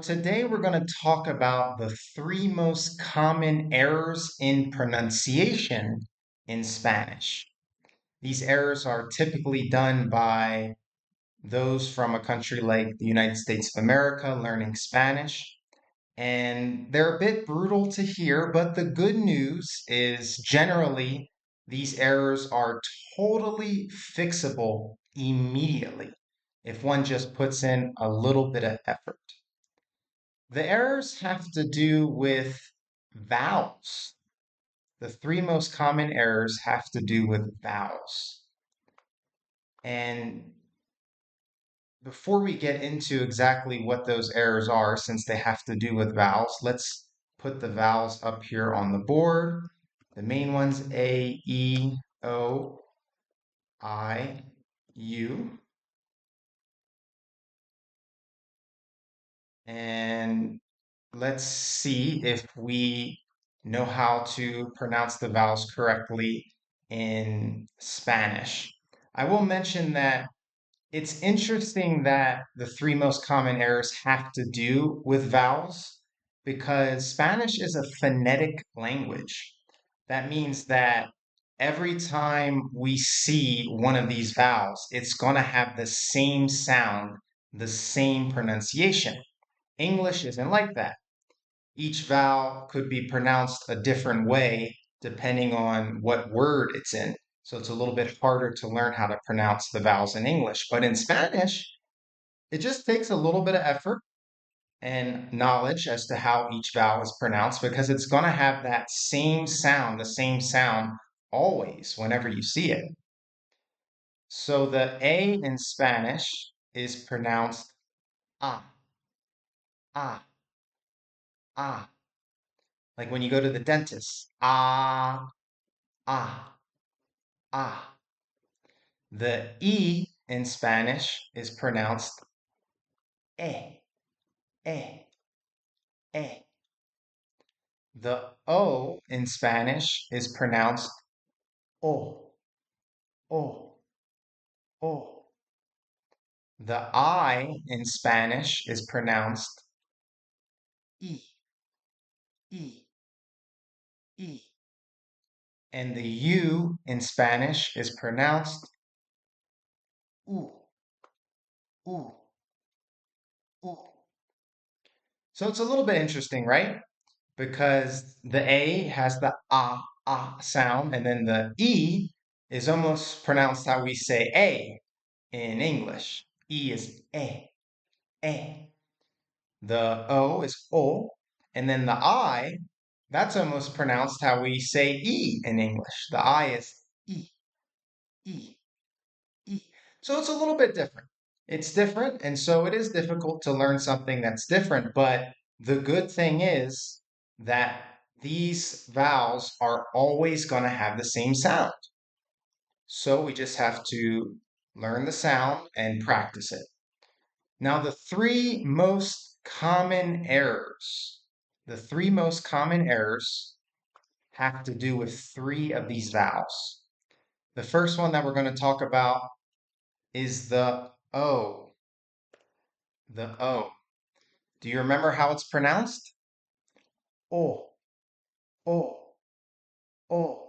today we're going to talk about the three most common errors in pronunciation in Spanish. These errors are typically done by those from a country like the United States of America learning Spanish. And they're a bit brutal to hear, but the good news is generally these errors are totally fixable immediately if one just puts in a little bit of effort. The errors have to do with vowels. The three most common errors have to do with vowels. And before we get into exactly what those errors are, since they have to do with vowels, let's put the vowels up here on the board. The main ones, A, E, O, I, U. And let's see if we know how to pronounce the vowels correctly in Spanish. I will mention that it's interesting that the three most common errors have to do with vowels because Spanish is a phonetic language. That means that every time we see one of these vowels, it's going to have the same sound, the same pronunciation. English isn't like that. Each vowel could be pronounced a different way depending on what word it's in. So it's a little bit harder to learn how to pronounce the vowels in English. But in Spanish, it just takes a little bit of effort and knowledge as to how each vowel is pronounced because it's going to have that same sound, the same sound always whenever you see it. So the A in Spanish is pronounced ah, ah, ah. Like when you go to the dentist, ah, ah, ah. The E in Spanish is pronounced eh, eh, eh. The O in Spanish is pronounced o, o, o. The I in Spanish is pronounced e, e, e. And the U in Spanish is pronounced u, u, u. So it's a little bit interesting, right? Because the A has the sound, and then the E is almost pronounced how we say A in English. E is e. The O is O, and then the I, that's almost pronounced how we say E in English. The I is E, E, E. So it's a little bit different. It's different, and so it is difficult to learn something that's different, but the good thing is that these vowels are always going to have the same sound. So we just have to learn the sound and practice it. Now, the three most common errors have to do with three of these vowels. The first one that we're going to talk about is the O. The O. Do you remember how it's pronounced? O, O, O.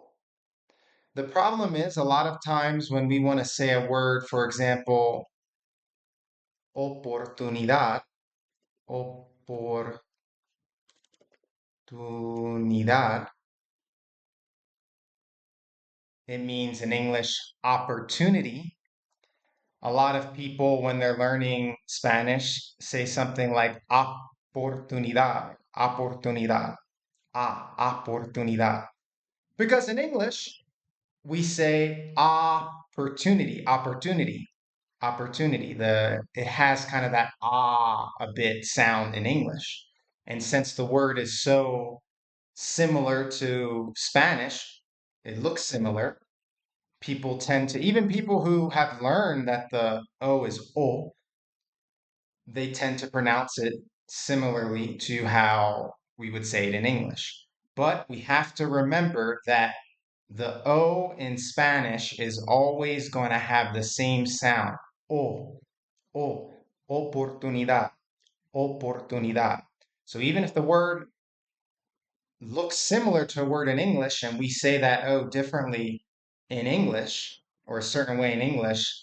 The problem is a lot of times when we want to say a word, for example, oportunidad, oportunidad, it means in English opportunity. A lot of people, when they're learning Spanish, say something like oportunidad, oportunidad, oportunidad. Because in English, we say opportunity, opportunity, opportunity. It has kind of that a bit sound in English. And since the word is so similar to Spanish, it looks similar. People tend to, even people who have learned that the O is O, they tend to pronounce it similarly to how we would say it in English. But we have to remember that the O in Spanish is always going to have the same sound. O, oportunidad. oportunidad. So even if the word looks similar to a word in English and we say that O differently in English or a certain way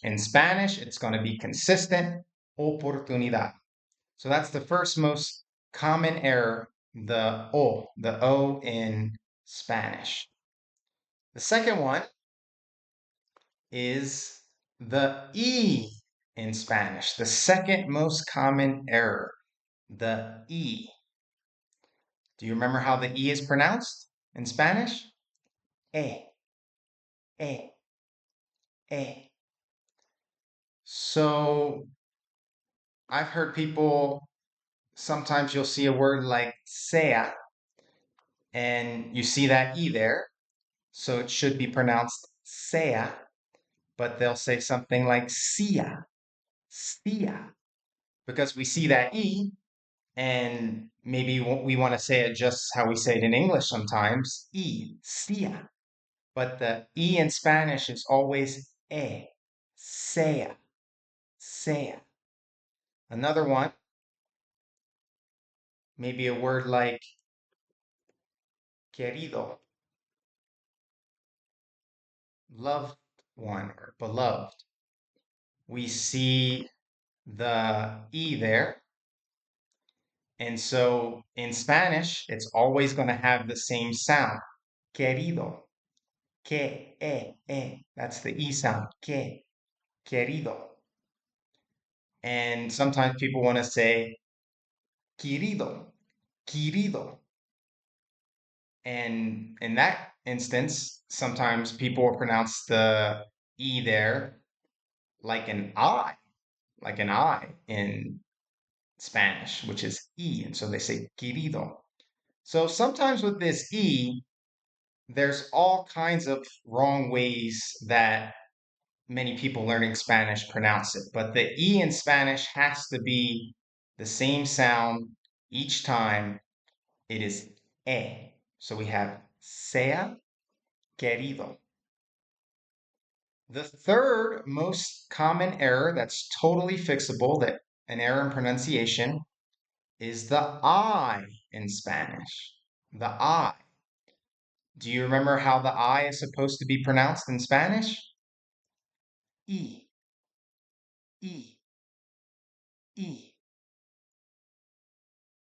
in Spanish, it's going to be consistent, oportunidad. So that's the first most common error, the O in Spanish. The second one is the E in Spanish, the second most common error, the E. Do you remember how the E is pronounced in Spanish? E, E, E. So I've heard people, sometimes you'll see a word like sea, and you see that E there, so it should be pronounced sea, but they'll say something like sia, sia, because we see that E, and maybe we want to say it just how we say it in English sometimes, E, sia. But the E in Spanish is always sea, sea. Another one, maybe a word like querido, loved one or beloved. We see the E there. And so in Spanish, it's always going to have the same sound. Querido, That's the E sound. Querido. And sometimes people want to say querido, querido. And in that instance, sometimes people will pronounce the E there like like an I in Spanish, which is E. And so they say querido. So sometimes with this E, there's all kinds of wrong ways that many people learning Spanish pronounce it. But the E in Spanish has to be the same sound each time. It is E. So we have sea querido. The third most common error that's totally fixable, that an error in pronunciation, is the I in Spanish. The I. Do you remember how the I is supposed to be pronounced in Spanish? E, E, E.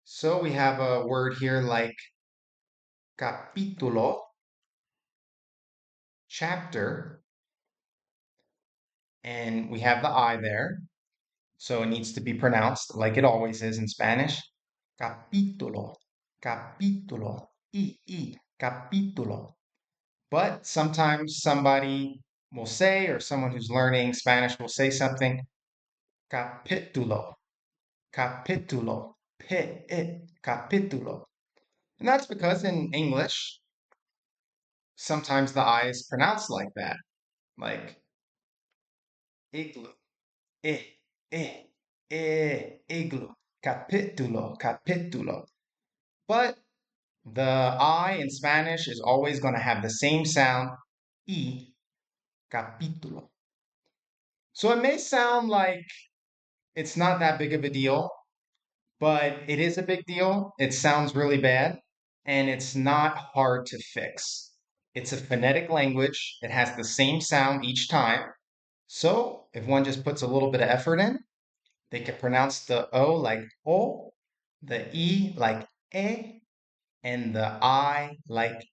So we have a word here like capítulo, chapter, and we have the I there. So it needs to be pronounced like it always is in Spanish. Capítulo, capítulo, capítulo. But sometimes somebody will say, or someone who's learning Spanish will say something, capítulo, capítulo, capítulo. And that's because in English, sometimes the I is pronounced like that, like igloo, eh, igloo, capítulo, capítulo. But the I in Spanish is always going to have the same sound, y, capítulo. So it may sound like it's not that big of a deal, but it is a big deal. It sounds really bad, and it's not hard to fix. It's a phonetic language. It has the same sound each time. So if one just puts a little bit of effort in, they can pronounce the O like O, the E like E, and the I like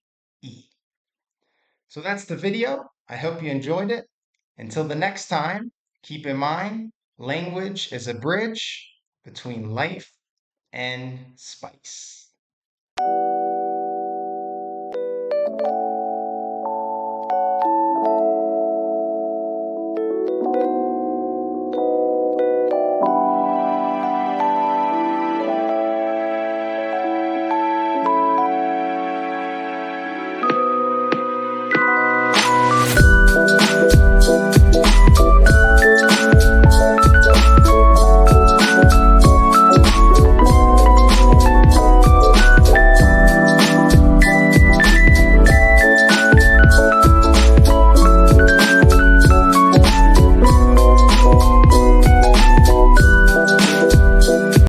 E. So that's the video. I hope you enjoyed it. Until the next time, keep in mind, language is a bridge between life and spice.